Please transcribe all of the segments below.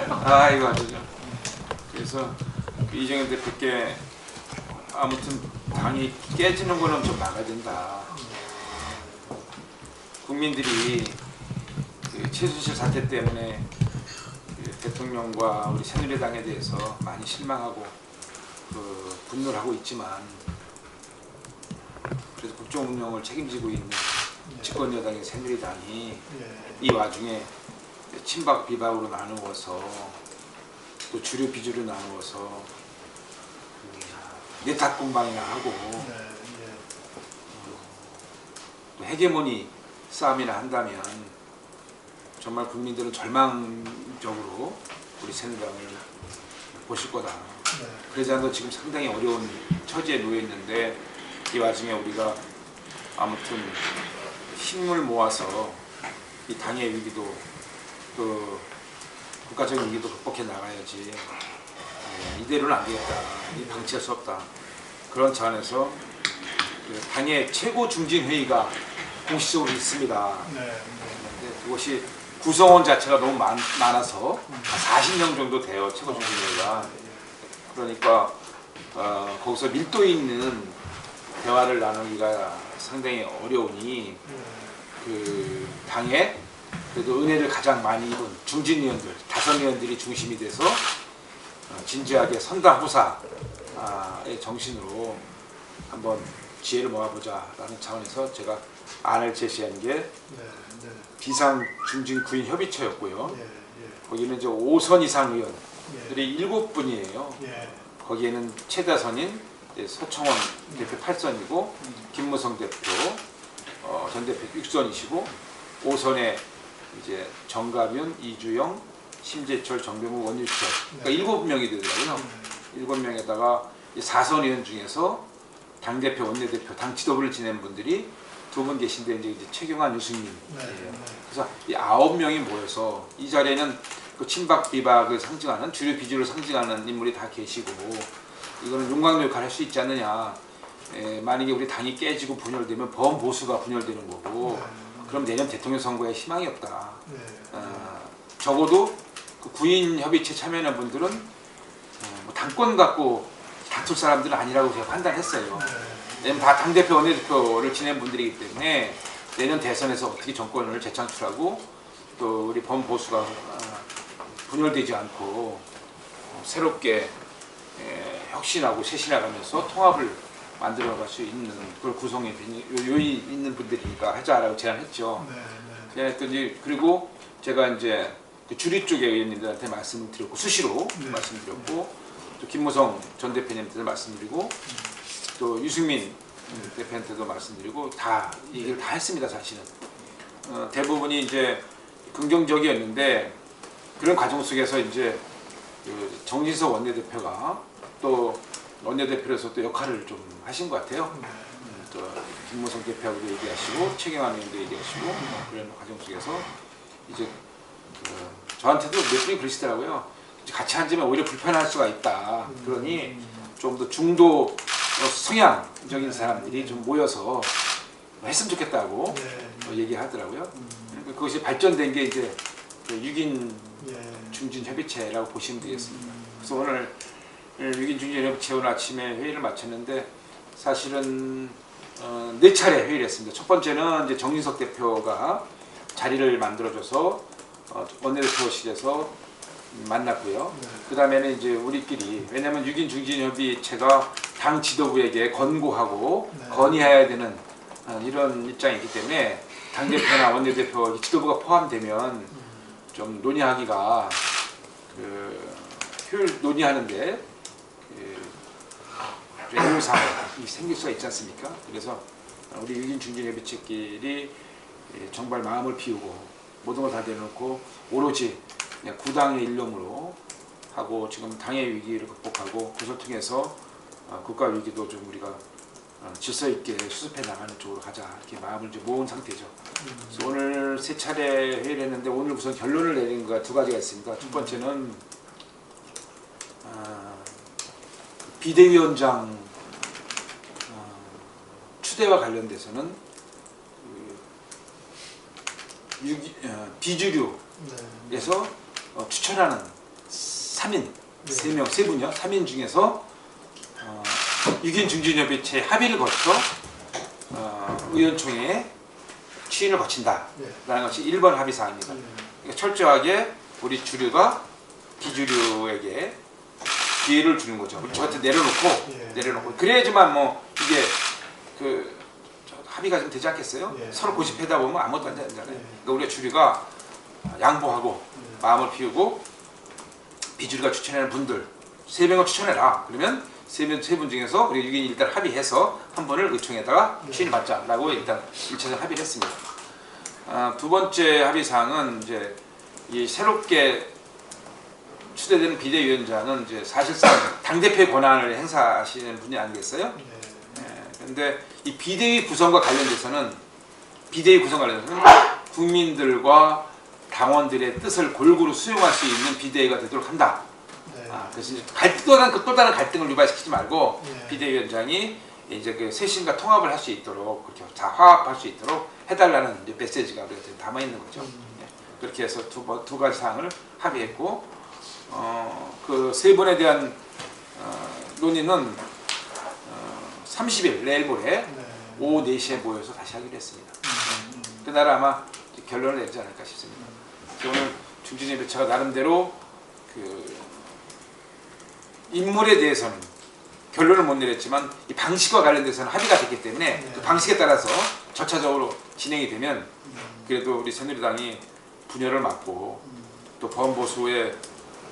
아 이거 아니죠. 그래서 이정현 대표께 아무튼 당이 깨지는 거는 좀 막아야 된다. 국민들이 그 최순실 사태 때문에 그 대통령과 우리 새누리당에 대해서 많이 실망하고 그 분노를 하고 있지만, 그래서 국정 운영을 책임지고 있는 집권 여당인 새누리당이 이 와중에 친박 비박으로 나누어서 또 주류 비주류 나누어서 내탁 공방이나 하고 또 헤게모니 싸움이나 한다면 정말 국민들은 절망적으로 우리 새누리당을 보실 거다. 그러지 않아도 지금 상당히 어려운 처지에 놓여 있는데, 이 와중에 우리가 아무튼 힘을 모아서 이 당의 위기도 또 국가적인 위기도 극복해 나가야지. 이대로는 안 되겠다. 이 방치할 수 없다. 그런 차원에서 당의 최고 중진 회의가 공식적으로 있습니다. 그런데 그것이 구성원 자체가 너무 많아서 40명 정도 돼요. 최고 중진 회의가. 그러니까 거기서 밀도 있는 대화를 나누기가 상당히 어려우니 그 당에 그래도 은혜를 가장 많이 입은 중진 의원들 5의원들이 중심이 돼서 진지하게 선당후사의 정신으로 한번 지혜를 모아보자라는 차원에서 제가 안을 제시한 게 비상중진구인협의체였고요. 거기는 이제 5선 이상 의원들이 7분이에요. 거기에는 최다 선인 서청원 대표 8선이고 김무성 대표 전 대표 6선이시고 5선에 이제 정가윤, 이주영, 심재철, 정병국, 원유철, 그러니까 7명이 되더라고요. 7명에다가 4선 의원 중에서 당대표, 원내대표, 당 지도부를 지낸 분들이 2분 계신데 이제 최경환, 유승민이에요. 그래서 이 9명이 모여서 이 자리에는 그 친박 비박을 상징하는 주류 비주를 상징하는 인물이 다 계시고, 이거는 윤곽 역할을 할 수 있지 않느냐. 만약에 우리 당이 깨지고 분열되면 범보수가 분열되는 거고, 그럼 내년 대통령 선거에 희망이 없다. 적어도 그 구인협의체 참여하는 분들은 뭐 당권 갖고 다툴 사람들은 아니라고 제가 판단했어요. 왜냐면 다 당대표, 원내대표를 지낸 분들이기 때문에 내년 대선에서 어떻게 정권을 재창출하고 또 우리 범보수가 분열되지 않고 새롭게 혁신하고 쇄신해가면서 통합을 만들어갈 수 있는 그걸 구성에 요인이 있는 분들이니까 하자라고 제안했죠. 제안했더니, 그리고 제가 이제 그 주류 쪽의 의원님들한테 말씀을 드렸고, 수시로 말씀드렸고, 또 김무성 전 대표님한테도 말씀드리고, 또 유승민 대표한테도 말씀드리고, 다 얘기를 다 했습니다. 사실은 대부분이 이제 긍정적이었는데, 그런 과정 속에서 이제 그 정진석 원내대표가 또 원내대표로서 또 역할을 좀 하신 것 같아요. 또 김무성 대표하고도 얘기하시고 최경환 의원도 얘기하시고 그런 과정 속에서 이제 저한테도 몇 분이 그러시더라고요. 같이 앉으면 오히려 불편할 수가 있다. 그러니 좀 더 중도 성향적인 사람들이 좀 모여서 했으면 좋겠다고 얘기하더라고요. 그것이 발전된 게 이제 6인 중진협의체라고 보시면 되겠습니다. 그래서 오늘 6인 중진협의체 오늘 아침에 회의를 마쳤는데, 사실은 4차례 회의를 했습니다. 첫 번째는 이제 정진석 대표가 자리를 만들어줘서 원내대표실에서 만났고요. 그 다음에는 이제 우리끼리, 왜냐하면 6인 중진협의체가 당 지도부에게 권고하고 건의해야 되는 이런 입장이 있기 때문에 당대표나 원내대표 지도부가 포함되면 좀 논의하기가 효율 논의하는데 애로사항이 생길 수가 있지 않습니까? 그래서 우리 6인 중진협의체끼리 정말 마음을 비우고 모든 걸 다 내놓고 오로지 그냥 구당의 일념으로 하고, 지금 당의 위기를 극복하고 그것을 통해서 국가 위기도 좀 우리가 질서 있게 수습해 나가는 쪽으로 가자, 이렇게 마음을 좀 모은 상태죠. 그래서 오늘 3차례 회의를 했는데, 오늘 우선 결론을 내린 거가 2가지가 있습니다. 첫 번째는 비대위원장 추대와 관련돼서는 비주류에서 추천하는 3인, 3명, 3분이요. 3인 중에서 6인 중진협의체 합의를 거쳐 의원총회에 추인을 거친다라는 것이 1번 합의사항입니다. 그러니까 철저하게 우리 주류가 비주류에게 기회를 주는 거죠. 저한테 내려놓고 그래야지만 뭐 이게 합의가 좀 되지 않겠어요? 서로 고집하다 보면 아무것도 안 되잖아요. 그러니까 우리가 주류가 양보하고 마음을 피우고 비주류가 추천하는 분들 3명을 추천해라. 그러면 세 분 중에서 우리 6인이 일단 합의해서 한 분을 의총에다가 추인받자라고 일단 1차적 합의를 했습니다. 두 번째 합의사항은 이제 이 새롭게 추대되는 비대위원장은 이제 사실상 당대표의 권한을 행사하시는 분이 아니겠어요? 그런데 이 비대위 구성과 관련돼서는 국민들과 당원들의 뜻을 골고루 수용할 수 있는 비대위가 되도록 한다. 그래서 이제 또 다른 갈등을 유발시키지 말고 비대위원장이 이제 그 쇄신과 통합을 할 수 있도록 그렇게 다 화합할 수 있도록 해달라는 이제 메시지가 담아 있는 거죠. 그렇게 해서 두 가지 사항을 합의했고 그 세 분에 대한 논의는 30일 내일 모레 오후 4시에 모여서 다시 하기로 했습니다. 그날 아마 결론을 내지 않을까 싶습니다. 오늘 중진협의체가 나름대로 그 인물에 대해서는 결론을 못 내렸지만 이 방식과 관련돼서는 합의가 됐기 때문에 그 방식에 따라서 절차적으로 진행이 되면 그래도 우리 새누리당이 분열을 막고 또 범보수의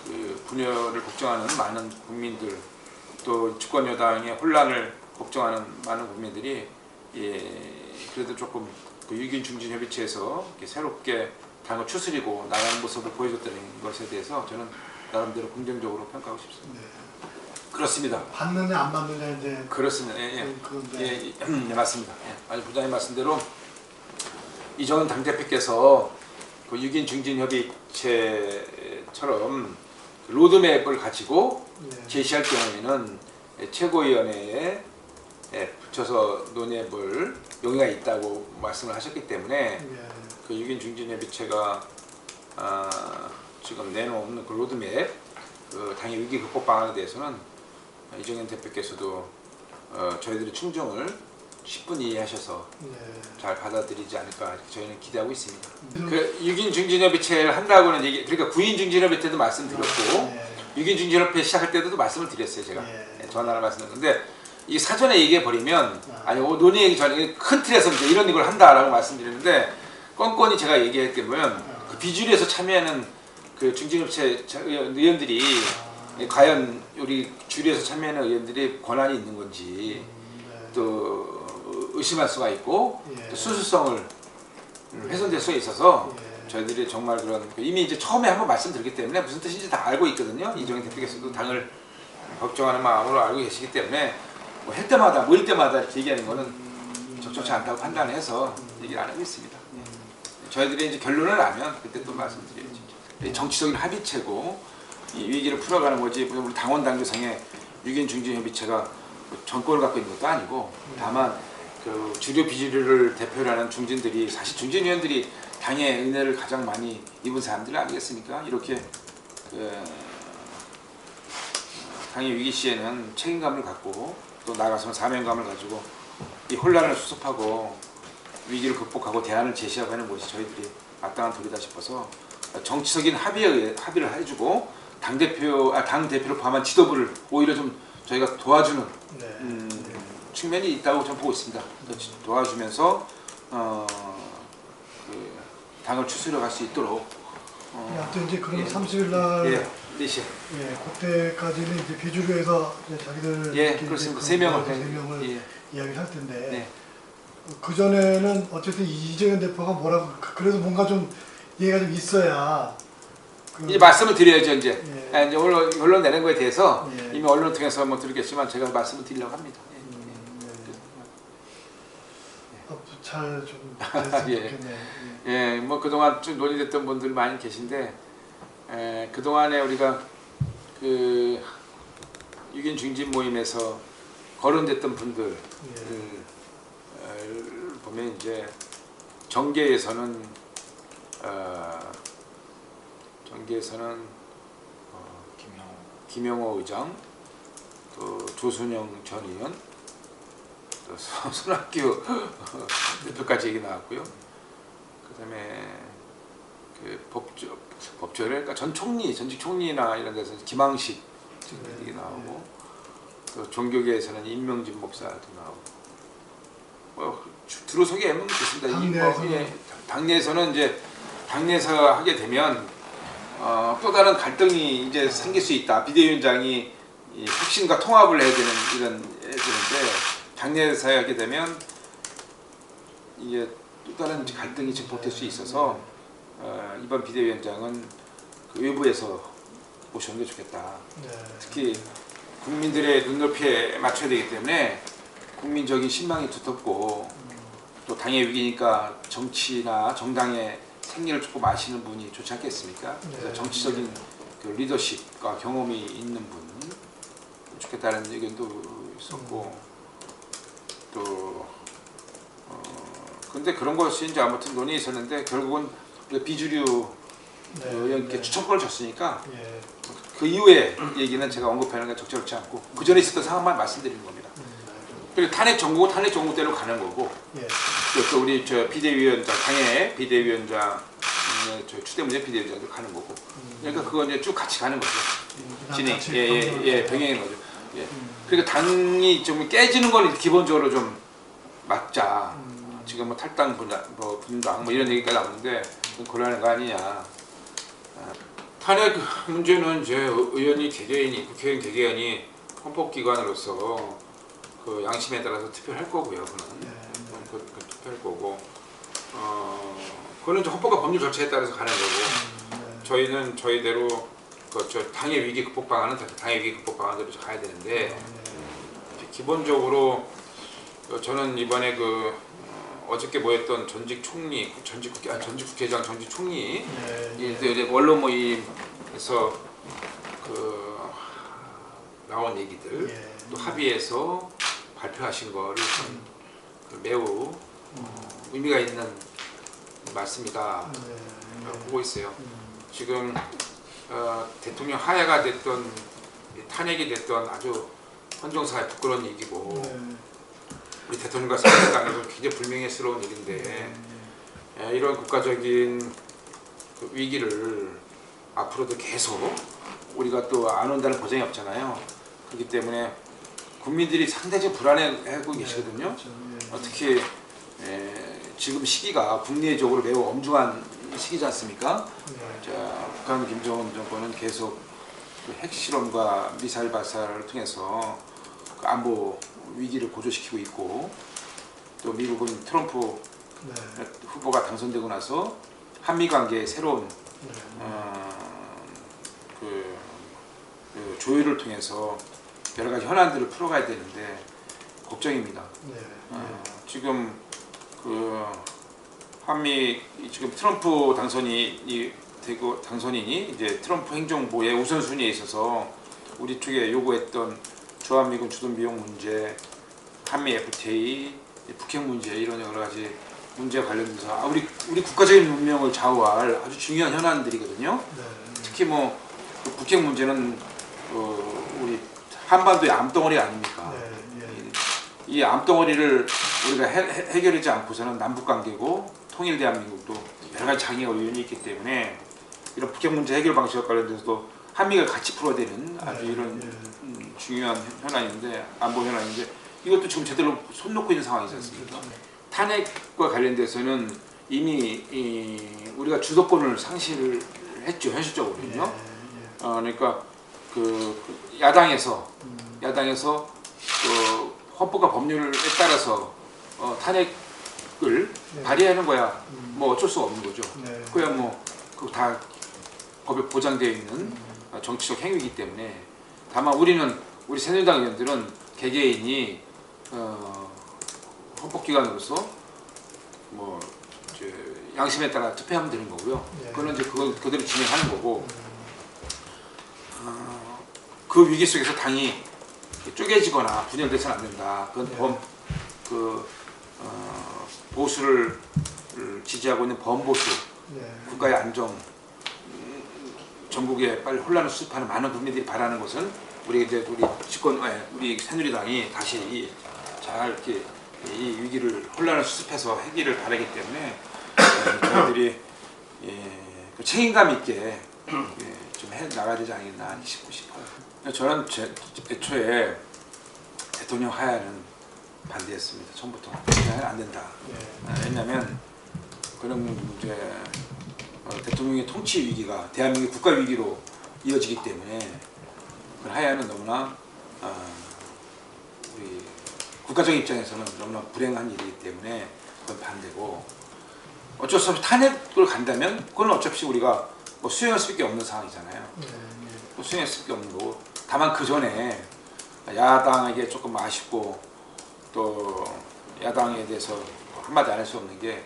그 분열을 걱정하는 많은 국민들 또 주권 여당의 혼란을 걱정하는 많은 국민들이 그래도 조금 그 6인 중진협의체에서 새롭게 당을 추스리고 나가는 모습을 보여줬다는 것에 대해서 저는 나름대로 긍정적으로 평가하고 싶습니다. 그렇습니다. 받느냐 안 받느냐 이제 그렇습니다. 맞습니다. 아니 부장님 말씀대로 이정은 당대표께서 그 6인 중진협의체처럼 로드맵을 가지고 제시할 경우에는 최고위원회에 붙여서 논의해볼 용의가 있다고 말씀을 하셨기 때문에 그 6인 중진협의체가 지금 내놓은 그 로드맵 그 당의 위기 극복 방안에 대해서는 이정현 대표께서도 저희들의 충정을 10분 이해하셔서 잘 받아들이지 않을까 저희는 기대하고 있습니다. 그 6인 중진협의체를 한다고는 그러니까 9인 중진협의체도 말씀드렸고 6인 중진협의체 시작할 때도 말씀을 드렸어요. 제가 전화를 말씀드렸는데 이 사전에 얘기해 버리면 아니 논의하기 전에 큰 틀에서 이제 이런 걸 한다라고 말씀드렸는데 껌껌이 제가 얘기했기 때문에 그 비주류에서 참여하는 그 중진협의체 의원들이 과연 우리 주류에서 참여하는 의원들이 권한이 있는 건지 또 의심할 수가 있고 또 수수성을 훼손될 수가 있어서 저희들이 정말 그런 이미 이제 처음에 한번 말씀드렸기 때문에 무슨 뜻인지 다 알고 있거든요. 이정현 대표께서도 당을 걱정하는 마음으로 알고 계시기 때문에 뭐 할 때마다 모일 때마다 이렇게 얘기하는 거는 적절치 않다고 판단해서 얘기를 안 하고 있습니다. 저희들이 이제 결론을 나면 그때 또 말씀드려야죠. 정치적인 합의체고 이 위기를 풀어가는 거지 우리 당원 당규상의 6인 중진협의체가 정권을 갖고 있는 것도 아니고 다만 그 주류 비주류를 대표로 하는 중진들이 사실 중진 의원들이 당의 은혜를 가장 많이 입은 사람들 아니겠습니까? 이렇게 당의 위기 시에는 책임감을 갖고 또 나가서는 사명감을 가지고 이 혼란을 수습하고 위기를 극복하고 대안을 제시하고 하는 것이 저희들이 마땅한 도리다 싶어서 정치적인 합의를 해주고 당 대표를 포함한 지도부를 오히려 좀 저희가 도와주는 측면이 있다고 저는 보고 있습니다. 도와주면서 그 당을 추스려 갈 수 있도록. 하여튼 이제 그런 30일 날 4시. 그때까지는 이제 비주류에서 이제 자기들 그렇습니다. 3명을 이야기를 할 텐데 그 전에는 어쨌든 이정현 대표가 뭐라고 그래도 뭔가 좀 얘기가 좀 있어야. 이제 말씀을 드려야죠. 이제 이제 언론 내는 거에 대해서 이미 언론을 통해서 뭐 드리겠지만 제가 말씀을 드리려고 합니다. 잘 좀 됐으면 좋겠네요. 뭐 그동안 좀 논의됐던 분들 많이 계신데 그 동안에 우리가 그 6인 중진 모임에서 거론됐던 분들 보면 이제 정계에서는 김영남 김영호 의장, 또 조순영 전 의원, 또 손학규 대표까지 얘기 나왔고요. 그다음에 그 법조를 그러니까 전 총리, 전직 총리나 이런 데서 김항식 얘기 나오고, 또 종교계에서는 임명진 목사도 나오고. 들어서기 애매는 좋습니다. 당내에서는 이제 당내에서 하게 되면 또 다른 갈등이 이제 생길 수 있다. 비대위원장이 혁신과 통합을 해야 되는 되는데 당내에서 하게 되면 이게 또 다른 갈등이 증폭될 수 있어서 이번 비대위원장은 그 외부에서 모시는 게 좋겠다. 특히 국민들의 눈높이에 맞춰야 되기 때문에 국민적인 신망이 두텁고 또 당의 위기니까 정치나 정당의 생리를 조금 아시는 분이 좋지 않겠습니까? 그래서 정치적인 그 리더십과 경험이 있는 분 좋겠다는 의견도 있었고, 또 근데 그런 것이 이제 아무튼 논의가 있었는데 결국은 비주류 의원께 추천권을 줬으니까 그 이후에 얘기는 제가 언급하는 게 적절치 않고 그 전에 있었던 상황만 말씀드리는 겁니다. 그리고 탄핵 정국대로 가는 거고, 또 우리 저 비대위원장, 당의 비대위원장, 저 추대문제 비대위원장도 가는 거고, 그러니까 그거 이제 쭉 같이 가는 거죠. 진행, 병행인 거죠. 그러니까 당이 좀 깨지는 건 문제로 좀 막자. 지금 뭐 탈당 분당 뭐 이런 얘기까지 나오는데 좀 곤란한 거 아니냐. 탄핵 문제는 이제 의원이 개개인이 국회의원 개개인이 헌법기관으로서 그 양심에 따라서 투표할 거고요. 그는 그 투표할 거고, 그거는 헌법과 법률 절차에 따라서 가는 거고, 저희는 저희대로 저 당의 위기 극복 방안은 당의 위기 극복 방안대로 가야 되는데, 기본적으로 저는 이번에 어저께 모였던 전직 국회의장, 전직 총리 이제 원로 모임에서 나온 얘기들, 또 합의해서 발표하신 거를 매우 의미가 있는 말씀이다 보고 있어요. 지금 대통령 하야가 됐던 탄핵이 됐던 아주 헌정사의 부끄러운 얘기고, 우리 대통령과 사회당에서 굉장히 불명예스러운 일인데, 이런 국가적인 위기를 앞으로도 계속 우리가 또 안 온다는 보장이 없잖아요. 그렇기 때문에 국민들이 상대적으로 불안해하고 계시거든요. 특히 지금 시기가 국내적으로 매우 엄중한 시기지 않습니까? 북한 김정은 정권은 계속 핵실험과 미사일 발사를 통해서 안보 위기를 고조시키고 있고, 또 미국은 트럼프 후보가 당선되고 나서 한미 관계의 새로운 조율을 통해서 여러 가지 현안들을 풀어가야 되는데 걱정입니다. 지금 한미 지금 트럼프 당선인이 이제 트럼프 행정부의 우선순위에 있어서 우리 쪽에 요구했던 주한미군 주둔 비용 문제, 한미 FTA, 북핵 문제, 이런 여러 가지 문제와 관련돼서 우리 국가적인 문명을 좌우할 아주 중요한 현안들이거든요. 특히 북핵 문제는 우리 한반도의 암덩어리 아닙니까? 이 암덩어리를 우리가 해결하지 않고서는 남북 관계고 통일 대한민국도 여러 가지 장애가 요인이 있기 때문에 이런 북핵 문제 해결 방식과 관련돼서도 한미가 같이 풀어야 되는 아주 이런 중요한 현안인데, 안보 현안인데, 이것도 지금 제대로 손 놓고 있는 상황이지 않습니까? 탄핵과 관련돼서는 이미 우리가 주도권을 상실을 했죠, 현실적으로는요. 그러니까 야당에서 헌법과 법률에 따라서 탄핵을 발의하는 거야 뭐 어쩔 수 없는 거죠. 그야 그거 다 법에 보장되어 있는 정치적 행위이기 때문에, 다만 우리 새누리당 의원들은 개개인이 헌법기관으로서 양심에 따라 투표하면 되는 거고요. 그거는 이제 그걸 그대로 진행하는 거고, 그 위기 속에서 당이 쪼개지거나 분열돼서는 안 된다. 그건 보수를 지지하고 있는 범보수, 국가의 안정, 전국에 빨리 혼란을 수습하는 많은 국민들이 바라는 것은 우리 이제 우리 새누리당이 다시 잘 이렇게 이 위기를 혼란을 수습해서 해결을 바라기 때문에 저희들이 그 책임감 있게 좀 해 나가야 되지 않겠나 싶어요. 저는 애초에 대통령 하야는 반대했습니다. 처음부터 하야는 안 된다. 왜냐하면 그런 이제 대통령의 통치 위기가 대한민국 국가 위기로 이어지기 때문에 그 하야는 너무나 우리 국가적 입장에서는 너무나 불행한 일이기 때문에 그건 반대고, 어쩔 수 없이 탄핵을 간다면 그건 어차피 우리가 뭐 수행할 수밖에 없는 상황이잖아요. 또 수행할 수밖에 없는 거고, 다만 그 전에 야당에게 조금 아쉽고 또 야당에 대해서 한마디 안 할 수 없는 게,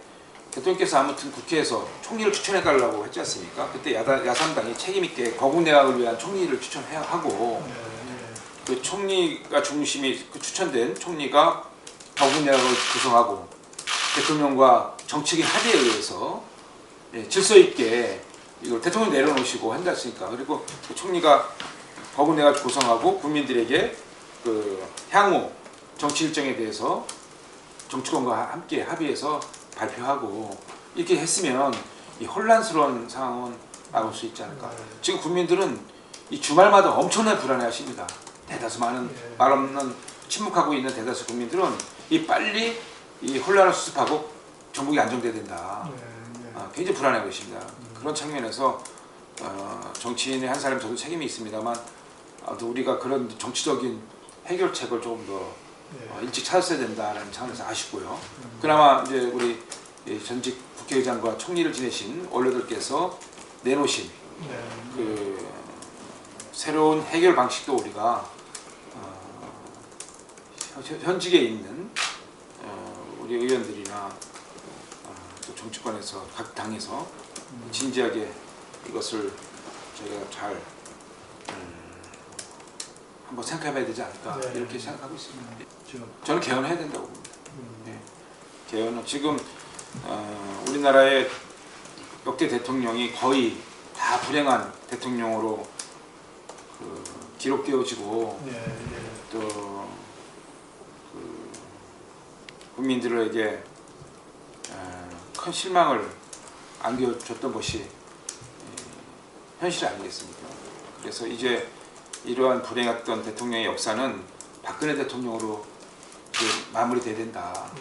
대통령께서 아무튼 국회에서 총리를 추천해달라고 했지 않습니까? 그때 야삼당이 책임있게 거국 내각을 위한 총리를 추천하고, 그 총리가 중심이 그 추천된 총리가 거국 내각을 구성하고 대통령과 정치적인 합의에 의해서 질서 있게 이걸 대통령 내려놓으시고 한다 했으니까, 그리고 그 총리가 거국 내각을 구성하고 국민들에게 그 향후 정치 일정에 대해서 정치권과 함께 합의해서 발표하고 이렇게 했으면 이 혼란스러운 상황은 막을 수 있지 않을까. 지금 국민들은 이 주말마다 엄청나게 불안해하십니다. 대다수 많은 말 없는 침묵하고 있는 대다수 국민들은 이 빨리 이 혼란을 수습하고 전국이 안정돼야 된다. 굉장히 불안해하고 계십니다. 그런 측면에서 정치인의 한 사람 저도 책임이 있습니다만, 우리가 그런 정치적인 해결책을 조금 더 일찍 찾았어야 된다는 차원에서 아쉽고요. 그나마 이제 우리 전직 국회의장과 총리를 지내신 원로들께서 내놓으신 그 새로운 해결 방식도 우리가 현직에 있는 우리 의원들이나 또 정치권에서 각 당에서 진지하게 이것을 저희가 잘 한번 생각해봐야 되지 않을까 이렇게 생각하고 있습니다. 저는 개헌해야 된다고 봅니다. 개헌은 지금 우리나라의 역대 대통령이 거의 다 불행한 대통령으로 기록되어지고 또 국민들에게 큰 실망을 안겨줬던 것이 현실 아니겠습니까? 그래서 이제 이러한 불행했던 대통령의 역사는 박근혜 대통령으로 마무리돼야 된다.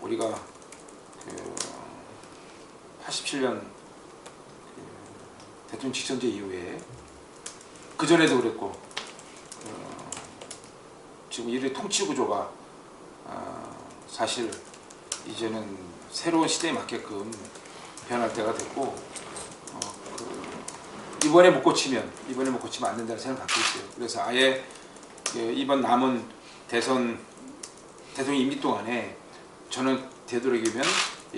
우리가 그 87년 대통령 직선제 이후에 그 전에도 그랬고 지금 이런 통치 구조가 사실 이제는 새로운 시대에 맞게끔 변할 때가 됐고 이번에 못 고치면 안 된다는 생각을 갖고 있어요. 그래서 아예 이번 남은 대통령 임기 동안에 저는 되도록이면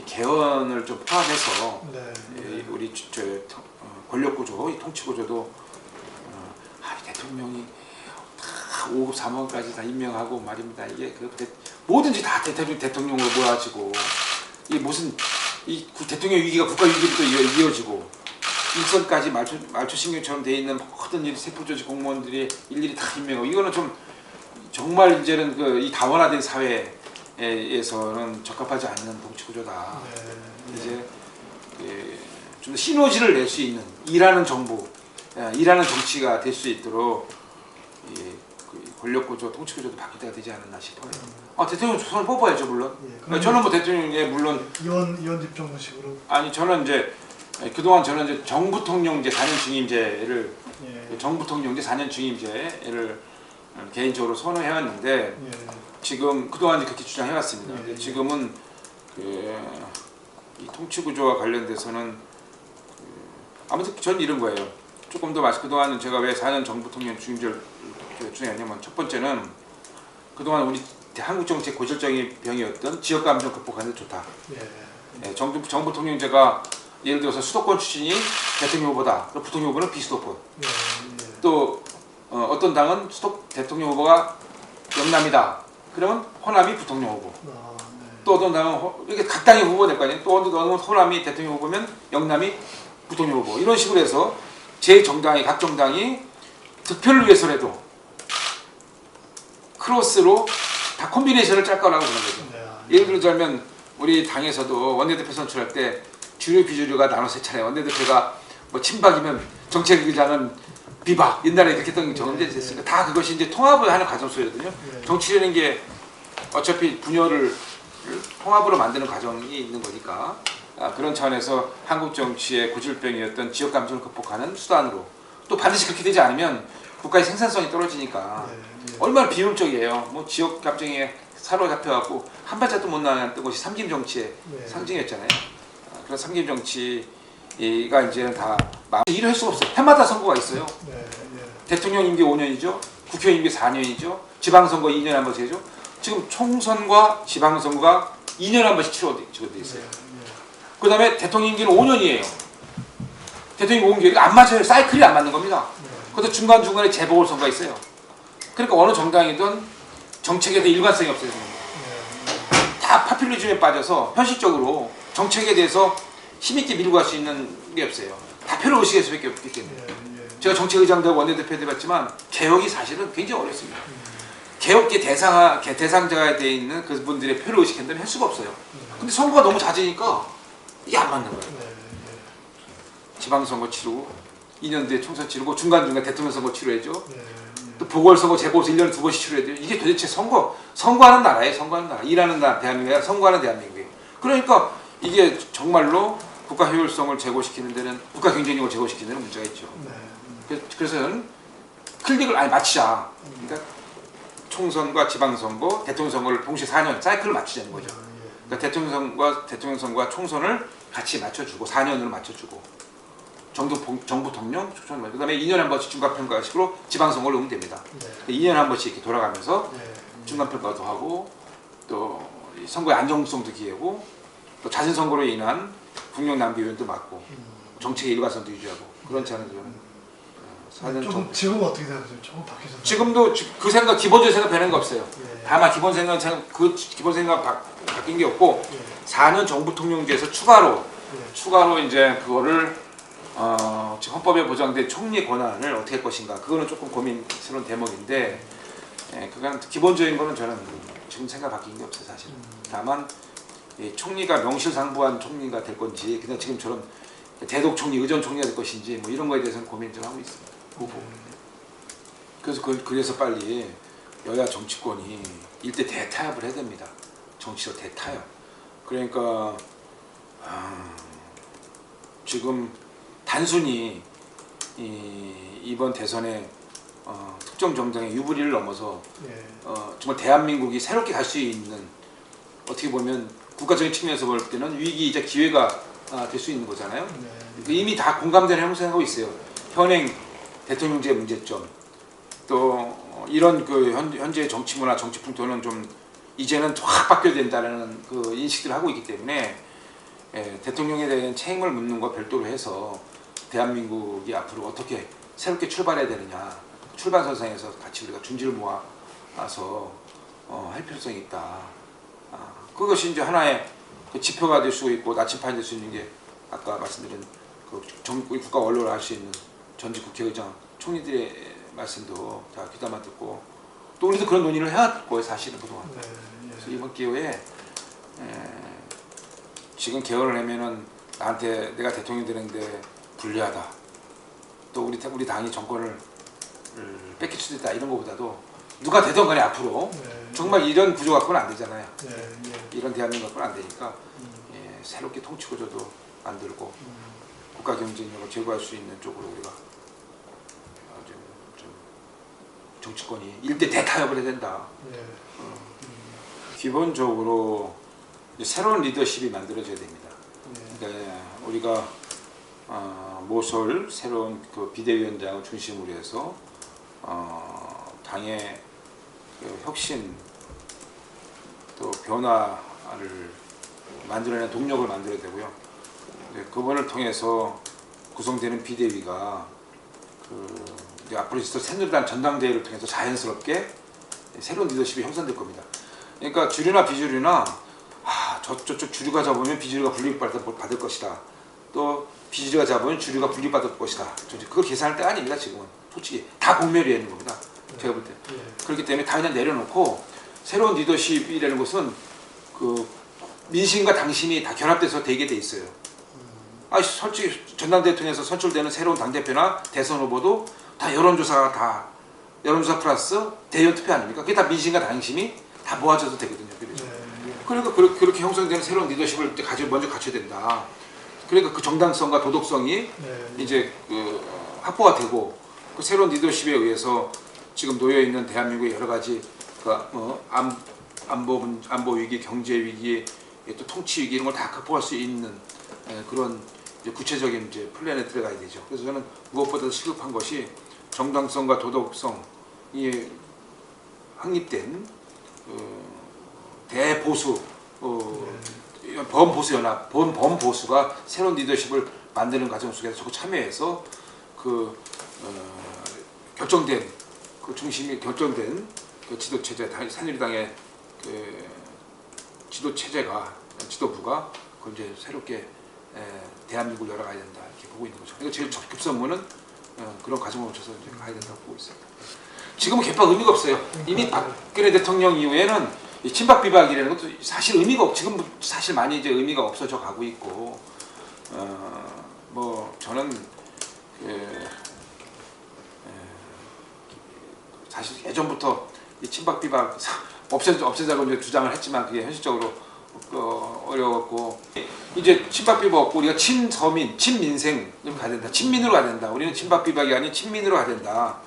개헌을 좀 포함해서 우리 권력 구조, 이 통치 구조도 대통령이 다 5급 3급까지 다 임명하고 말입니다. 이게 뭐든지 다 대통령으로 모아지고 이 무슨 이 대통령 위기가 국가 위기부터 이어지고 일선까지 말초신경처럼 돼 있는 모든 일 세포조직 공무원들이 일일이 다 임명하고, 이거는 좀 정말 이제는 이 다원화된 사회에서는 적합하지 않는 정치 구조다. 이제 좀 더 시너지를 낼 수 있는 일하는 정부, 일하는 정치가 될 수 있도록 권력 구조, 통치 구조도 바뀔 때가 되지 않았나 싶어요. 대통령 손을 뽑아야죠, 물론. 저는 뭐 대통령이 물론 이원집 정부식으로. 아니 저는 이제 그동안 저는 이제 정부통령제 4년 중임제를 정부통령제 4년 중임제를 개인적으로 선호해왔는데 지금 그동안 이제 그렇게 주장해왔습니다. 근데 지금은 이 통치구조와 관련돼서는 아무튼 저는 이런 거예요. 조금 더 그동안은 제가 왜 4년 정부통령 중임제를 주장했냐면, 첫 번째는 그동안 우리 한국 정치의 고질적인 병이었던 지역감정 극복하는 데 좋다. 정부통령제가 예를 들어서 수도권 출신이 대통령 후보다, 부통령 후보는 비수도권. 또 어떤 당은 대통령 후보가 영남이다. 그러면 호남이 부통령 후보. 또 어떤 당은 이렇게 각 당이 후보 될 거 아니에요. 또 어떤 당은 호남이 대통령 후보면 영남이 부통령 후보 이런 식으로 해서 제 정당이 각 정당이 득표를 위해서라도 크로스로 다 콤비네이션을 짤 거라고 보는 거죠. 예를 들자면 우리 당에서도 원내대표 선출할 때 주류 비주류가 나눠서 했잖아요. 원내대표가 뭐 친박이면 정책의장은 비박 옛날에 이렇게 했던 게 정해졌으니까 다 그것이 이제 통합을 하는 과정소거든요. 정치라는 게 어차피 분열을 통합으로 만드는 과정이 있는 거니까 그런 차원에서 한국 정치의 고질병이었던 지역 감정을 극복하는 수단으로 또 반드시 그렇게 되지 않으면 국가의 생산성이 떨어지니까 얼마나 비효율적이에요. 뭐 지역 감정에 사로잡혀갖고 한 발짝도 못 나갔던 것이 삼김 정치의 상징이었잖아요. 그런 삼김 정치가 이제는 다 일을 할 수가 없어요. 해마다 선거가 있어요. 대통령 임기 5년이죠. 국회의원 임기 4년이죠. 지방선거 2년에 한 번씩 해죠. 지금 총선과 지방선거가 2년에 한 번씩 치러져 있어요. 그 다음에 대통령 임기는 5년이에요. 대통령 임기가 안 맞아요. 사이클이 안 맞는 겁니다. 그것도 중간중간에 재보궐선거가 있어요. 그러니까 어느 정당이든 정책에 대해 일관성이 없어요. 다 파퓰리즘에 빠져서 현실적으로 정책에 대해서 힘있게 밀고 갈 수 있는 게 없어요. 다 표를 의식할 수밖에 없기 때문에. 제가 정책의장도 하고 원내대표 해봤지만 개혁이 사실은 굉장히 어렵습니다. 개혁계 대상자가 되어 있는 그분들의 표를 의식한다면 할 수가 없어요. 근데 선거가 너무 잦으니까 이게 안 맞는 거예요. 지방선거 치르고 2년 뒤에 총선 치르고 중간중간 대통령 선거 치러야죠. 또 보궐선거 재보궐 1년에 2번씩 치러야 돼요. 이게 도대체 선거하는 나라예요. 선거하는 나라. 일하는 나라 대한민국이야. 선거하는 대한민국이에요. 그러니까 이게 정말로 국가 효율성을 제고시키는 데는 국가 경쟁력을 제고시키는 데는 문제가 있죠. 그래서 저는 클릭을 아예 맞추자. 그러니까 총선과 지방선거, 대통령 선거를 동시에 4년 사이클을 맞추자는 거죠. 그러니까 대통령 선거와 총선을 같이 맞춰주고 4년으로 맞춰주고 정부 통령, 그 다음에 2년에 한 번씩 중간평가식으로 지방선거를 넣으면 됩니다. 2년에 한 번씩 이렇게 돌아가면서 중간평가도 하고 또 선거의 안정성도 기회고 또 잦은 선거로 인한 국력 낭비 요인도 막고 정책의 일관성도 유지하고 그런 차원에서 저는 지금은 어떻게 생각하세요? 조금 바뀌셨나요? 지금도 그 생각 기본적인 생각 변한 거 없어요. 다만 기본 생각 바뀐 게 없고 4년 정부 통령제에서 추가로 이제 그거를 지금 헌법에 보장된 총리 권한을 어떻게 할 것인가 그거는 조금 고민스러운 대목인데 그건 기본적인 거는 저는 지금 생각 바뀐 게 없어요 사실은. 다만 총리가 명실상부한 총리가 될 건지 그냥 지금처럼 대독 총리, 의전 총리가 될 것인지 뭐 이런 거에 대해서는 고민 좀 하고 있습니다. 그래서 빨리 여야 정치권이 일대 대타협을 해야 됩니다. 정치적 대타협. 그러니까 지금 단순히 이번 대선에 특정 정당의 유불리를 넘어서 정말 대한민국이 새롭게 갈 수 있는 어떻게 보면 국가적인 측면에서 볼 때는 위기이자 기회가 될 수 있는 거잖아요. 이미 다 공감되는 형성하고 있어요. 현행 대통령제 문제점 또 이런 그 현재 정치 문화 정치 풍토는 좀 이제는 확 바뀌어야 된다는 그 인식들을 하고 있기 때문에 대통령에 대한 책임을 묻는 것 별도로 해서 대한민국이 앞으로 어떻게 새롭게 출발해야 되느냐 출발선상에서 같이 우리가 준지를 모아서 할 필요성이 있다. 그것이 이제 하나의 그 지표가 될 수 있고 나침판이 될 수 있는 게 아까 말씀드린 그 국가 원로를 할 수 있는 전직 국회의장 총리들의 말씀도 다 귀담아 듣고 또 우리도 그런 논의를 해왔고요 사실은 그동안. 그래서 이번 기회에 지금 개헌을 하면은 나한테 내가 대통령이 되는데 불리하다. 또 우리 당이 정권을 뺏길 수도 있다 이런 것보다도 누가 되던 간에 앞으로 정말 이런 구조 갖고는 안 되잖아요. 이런 대한민국 갖고는 안 되니까 새롭게 통치 구조도 만들고 국가 경쟁력을 제고할 수 있는 쪽으로 우리가 좀 정치권이 일대 대타협을 해야 된다. 기본적으로 새로운 리더십이 만들어져야 됩니다. 그러니까 우리가 모쏠 새로운 그 비대위원장을 중심으로 해서 당의 그 혁신 또 변화를 만들어내는 동력을 만들어야 되고요. 그분을 통해서 구성되는 비대위가 이제 앞으로 있을 새누리당 전당대회를 통해서 자연스럽게 새로운 리더십이 형성될 겁니다. 그러니까 주류나 비주류나 저쪽 주류가 잡으면 비주류가 불이익받을 것이다. 또 비주류가 잡으면 주류가 분리받을 것이다. 그걸 계산할 때가 아닙니다. 지금은 솔직히 다 공멸이 있는 겁니다. 제가 볼 때. 그렇기 때문에 다 그냥 내려놓고 새로운 리더십이라는 것은 그 민심과 당심이 다 결합돼서 되게 돼 있어요. 솔직히 전당대통령에서 선출되는 새로운 당대표나 대선 후보도 다 여론조사 플러스 대의원 투표 아닙니까? 그게 다 민심과 당심이 다 모아져서 되거든요. 그러니까 그렇게 형성되는 새로운 리더십을 먼저 갖춰야 된다. 그러니까 그 정당성과 도덕성이 이제 확보가 되고 그 새로운 리더십에 의해서 지금 놓여 있는 대한민국의 여러 가지 안보 위기, 경제 위기, 또 통치 위기 이런 걸 다 극복할 수 있는 그런 이제 구체적인 이제 플랜에 들어가야 되죠. 그래서 저는 무엇보다도 시급한 것이 정당성과 도덕성이 확립된 대보수 범보수 연합, 범보수가 새로운 리더십을 만드는 과정 속에서 적극 참여해서 결정된 중심이 결정된 지도 체제, 새누리당의 지도 체제가 지도부가 그걸 이제 새롭게 대한민국을 열어가야 된다 이렇게 보고 있는 거죠. 그러니까 제일 급선무는 그런 과정을 거쳐서 이제 가야 된다고 보고 있습니다. 지금은 개파 의미가 없어요. 이미 박근혜 대통령 이후에는 이 친박 비박이라는 것도 사실 지금 사실 많이 이제 의미가 없어져 가고 있고, 뭐 저는 사실 예전부터 이 친박 비박 없애자고 이제 주장을 했지만 그게 현실적으로 어려웠고, 이제 친박 비박 없고 우리가 친서민, 친민생으로 가야 된다. 친민으로 가야 된다. 우리는 친박 비박이 아닌 친민으로 가야 된다.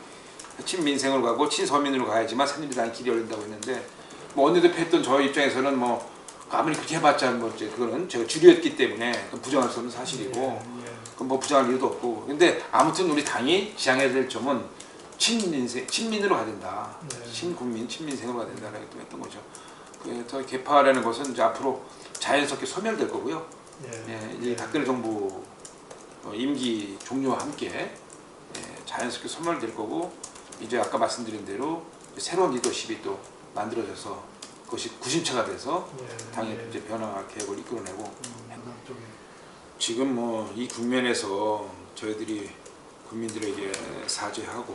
친민생으로 가고 친서민으로 가야지만 새누리당이 길이 열린다고 했는데, 뭐 원내대표 했던 저 입장에서는 뭐 아무리 그렇게 해봤자 뭐 이제 그거는 제가 주류였기 때문에 부정할 수 없는 사실이고, 그럼 뭐 부정할 이유도 없고, 근데 아무튼 우리 당이 지향해야 될 점은 친민으로 가야 된다. 친국민, 친민생으로 가야 된다라고 했던 거죠. 그 개파라는 것은 이제 앞으로 자연스럽게 소멸될 거고요. 이제 박근혜 정부 임기 종료와 함께 자연스럽게 소멸될 거고, 이제 아까 말씀드린 대로 새로운 리더십이 또 만들어져서 그것이 구심체가 돼서 당의 이제 변화 계획을 이끌어내고, 지금 뭐 이 국면에서 저희들이 국민들에게 사죄하고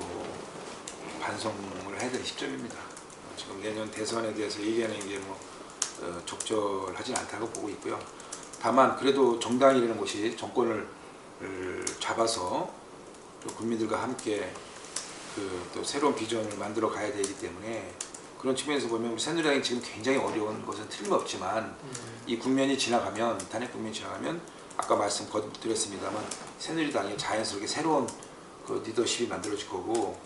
반성을 해야 될 시점입니다. 지금 내년 대선에 대해서 얘기하는 게 뭐 적절하진 않다고 보고 있고요. 다만 그래도 정당이라는 것이 정권을 잡아서 또 국민들과 함께 또 새로운 비전을 만들어 가야 되기 때문에, 그런 측면에서 보면 우리 새누리당이 지금 굉장히 어려운 것은 틀림없지만, 이 국면이 지나가면, 단핵 국면이 지나가면 아까 말씀 드렸습니다만 새누리당이 자연스럽게 새로운 그 리더십이 만들어질 거고,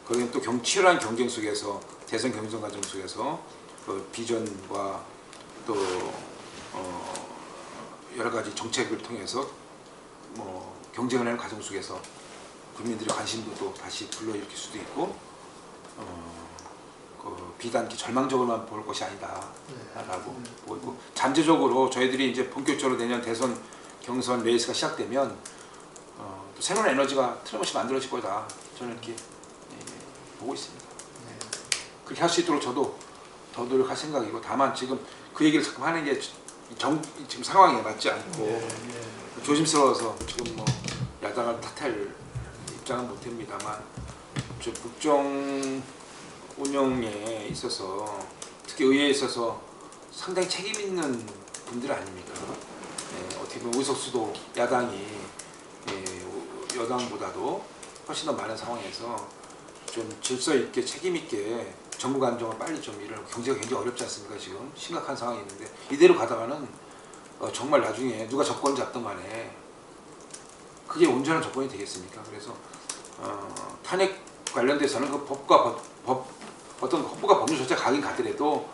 거기는 또 치열한 경쟁 속에서, 대선 경선 과정 속에서 그 비전과 또 여러 가지 정책을 통해서 뭐 경쟁을 하는 과정 속에서 국민들의 관심도 또 다시 불러일으킬 수도 있고, 비단 절망적으로만 볼 것이 아니다라고 보고 있고, 잠재적으로 저희들이 이제 본격적으로 내년 대선 경선 레이스가 시작되면 또 새로운 에너지가 틀림없이 만들어질 거다, 저는 이렇게 보고 있습니다. 그렇게 할 수 있도록 저도 더 노력할 생각이고, 다만 지금 그 얘기를 자꾸 하는 게 지금 상황에 맞지 않고 조심스러워서 지금 뭐 야당을 탓할 입장은 못합니다만, 저 국정 운영에 있어서, 특히 의회에 있어서 상당히 책임 있는 분들 아닙니까? 어떻게 보면 의석수도 야당이 여당보다도 훨씬 더 많은 상황에서 좀 질서 있게 책임 있게 정부 안정을 빨리 좀 일어나고, 경제가 굉장히 어렵지 않습니까? 지금 심각한 상황이 있는데 이대로 가다가는 정말 나중에 누가 정권 잡든 간에 그게 온전한 정권이 되겠습니까? 그래서 탄핵 관련돼서는 그 어떤 법과 법률 절차가 가긴 가더라도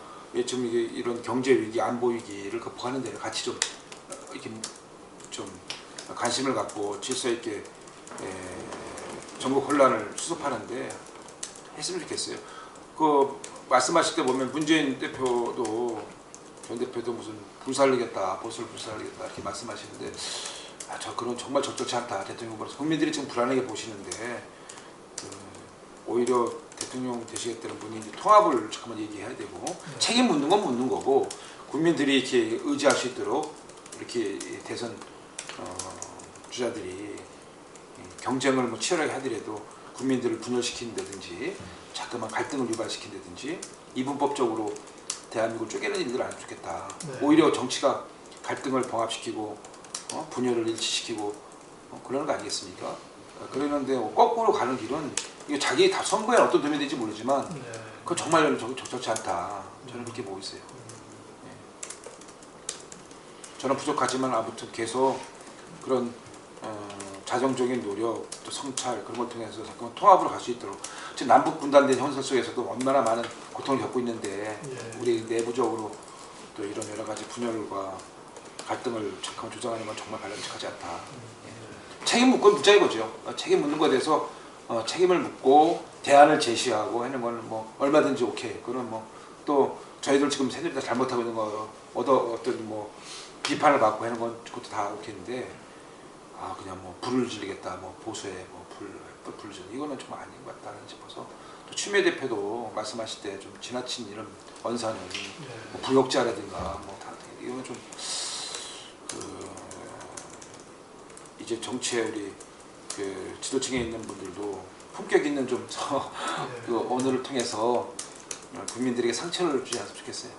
지금 이런 경제 위기, 안보 위기를 극복하는 데는 같이 좀 이렇게 좀 관심을 갖고 질서 있게 정부 혼란을 수습하는데 했으면 좋겠어요. 그 말씀하실 때 보면 문재인 대표도, 전 대표도 무슨 불살르겠다, 보수를 불살르겠다 이렇게 말씀하시는데, 저 그런 정말 적절치 않다. 대통령 후보로서 국민들이 지금 불안하게 보시는데, 오히려 대통령 되시겠다는 분이 이제 통합을 잠깐만 얘기해야 되고, 책임 묻는 건 묻는 거고, 국민들이 이렇게 의지할 수 있도록 이렇게 대선 주자들이 경쟁을 뭐 치열하게 하더라도 국민들을 분열시킨다든지 자꾸만 갈등을 유발시킨다든지 이분법적으로 대한민국을 쪼개는 일들을 안 해도 좋겠다. 네. 오히려 정치가 갈등을 봉합시키고 분열을 일치시키고 그러는 거 아니겠습니까? 그러는데 거꾸로 가는 길은 이거 자기 다 선거에 어떤 도움이 될지 모르지만 네. 그건 정말 적절치 않다. 저는 그렇게 보고 있어요. 저는 부족하지만 아무튼 계속 그런 자정적인 노력, 또 성찰 그런 걸 통해서 자꾸만 통합으로 갈 수 있도록 지금 남북 분단된 현실 속에서도 얼마나 많은 고통을 겪고 있는데 우리 내부적으로 또 이런 여러 가지 분열과 갈등을 잠깐만 조장하는 건 정말 바람직하지 않다. 책임 묻고 묻자 이거죠. 책임 묻는 거에 대해서 책임을 묻고 대안을 제시하고 하는 거는 뭐 얼마든지 오케이. 그건 뭐 또 저희들 지금 새누리 다 잘못하고 있는 거 어떤 뭐 비판을 받고 하는 건 그것도 다 오케이인데 그냥 뭐 불을 지르겠다, 뭐 보수에 뭐 불을 지르 이거는 좀 아닌 것 같다는 싶어서 또 추미애 대표도 말씀하실 때 좀 지나친 이런 언사는 뭐 부역자라든가 뭐 다 이거는 좀 이제 정치에 우리 그 지도층에 있는 분들도 품격 있는 좀 그 언어를 통해서 국민들에게 상처를 주지 않았으면 좋겠어요.